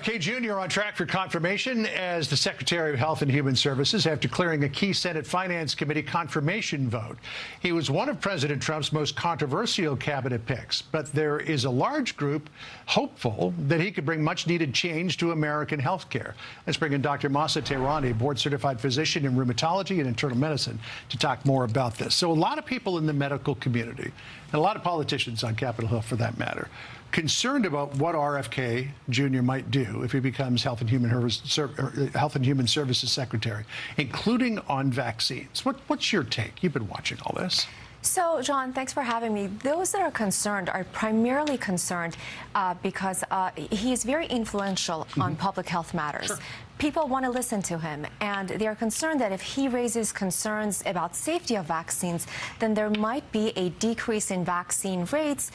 RFK Jr. on track for confirmation as the Secretary of Health and Human Services after clearing a key Senate Finance Committee confirmation vote. He was one of President Trump's most controversial cabinet picks, but there is a large group hopeful that he could bring much-needed change to American health care. Let's bring in Dr. Masa Tehrani, board-certified physician in rheumatology and internal medicine, to talk more about this. So a lot of people in the medical community, and a lot of politicians on Capitol Hill for that matter, concerned about what RFK Jr. might do if he becomes Health and Human Services Secretary, including on vaccines. What's your take? You've been watching all this. So, John, thanks for having me. Those that are concerned are primarily concerned because he is very influential on public health matters. Sure. People want to listen to him, and they're concerned that if he raises concerns about safety of vaccines, then there might be a decrease in vaccine rates,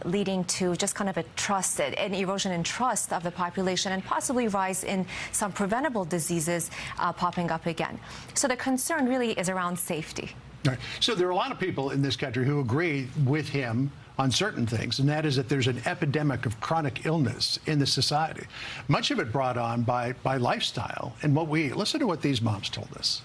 leading to just kind of an erosion in trust of the population, and possibly rise in some preventable diseases popping up again. So the concern really is around safety. Right. So there are a lot of people in this country who agree with him on certain things, and that is that there's an epidemic of chronic illness in the society, much of it brought on by lifestyle and what we eat. Listen to what these moms told us.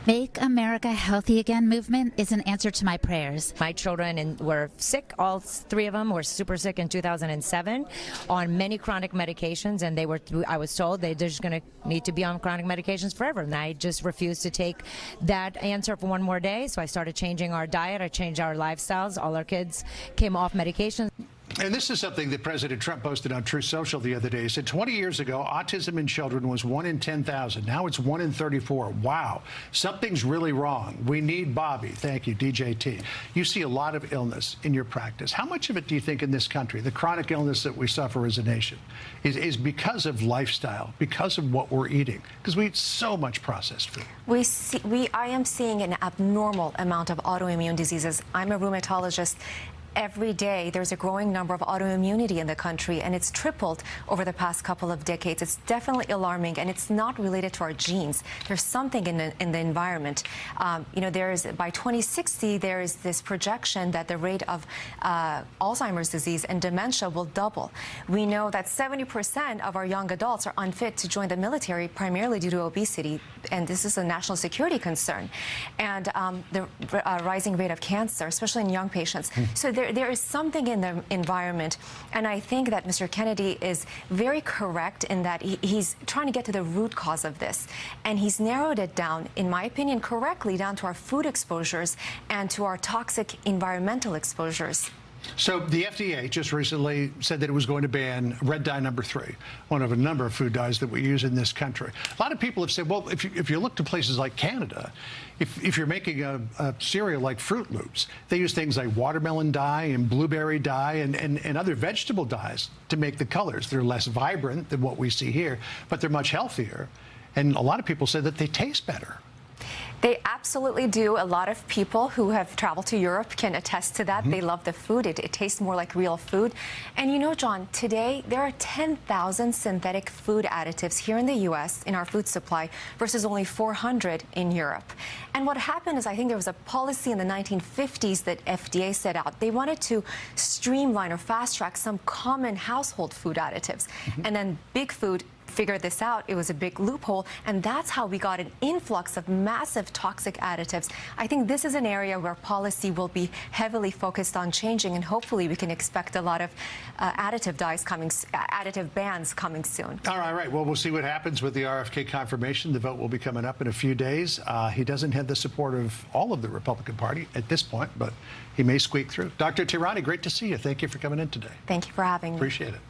Make America Healthy Again movement is an answer to my prayers. My children were sick. All three of them were super sick in 2007 on many chronic medications, and I was told they're just going to need to be on chronic medications forever. And I just refused to take that answer for one more day. So I started changing our diet. I changed our lifestyles. All our kids came off medications. And this is something that President Trump posted on Truth Social the other day. He said 20 years ago, autism in children was 1 in 10,000. Now it's 1 in 34. Wow. Something's really wrong. We need Bobby. Thank you, DJT. You see a lot of illness in your practice. How much of it do you think in this country, the chronic illness that we suffer as a nation, is because of lifestyle, because of what we're eating? Because we eat so much processed food. I am seeing an abnormal amount of autoimmune diseases. I'm a rheumatologist. Every day, there's a growing number of autoimmunity in the country, and it's tripled over the past couple of decades. It's definitely alarming, and it's not related to our genes. There's something in the environment. By 2060, there is this projection that the rate of Alzheimer's disease and dementia will double. We know that 70% of our young adults are unfit to join the military, primarily due to obesity, and this is a national security concern. And the rising rate of cancer, especially in young patients. So there is something in the environment, and I think that Mr. Kennedy is very correct in that he's trying to get to the root cause of this, and he's narrowed it down, in my opinion, correctly down to our food exposures and to our toxic environmental exposures. So the FDA just recently said that it was going to ban red dye number 3, one of a number of food dyes that we use in this country. A lot of people have said, well, if you look to places like Canada, if you're making a cereal like Fruit Loops, they use things like watermelon dye and blueberry dye and other vegetable dyes to make the colors. They're less vibrant than what we see here, but they're much healthier. And a lot of people say that they taste better. They absolutely do. A lot of people who have traveled to Europe can attest to that. They love the food. It tastes more like real food. And you know, John, today there are 10,000 synthetic food additives here in the U.S. in our food supply versus only 400 in Europe. And what happened is I think there was a policy in the 1950s that FDA set out. They wanted to streamline or fast-track some common household food additives. And then Big Food figured this out. It was a big loophole, and that's how we got an influx of massive toxic additives. I think this is an area where policy will be heavily focused on changing, and hopefully we can expect a lot of additive bans coming soon. All right. Well, we'll see what happens with the RFK confirmation. The vote will be coming up in a few days. He doesn't have the support of all of the Republican Party at this point, but he may squeak through. Dr. Tehrani, great to see you. Thank you for coming in today. Thank you for having me. Appreciate it.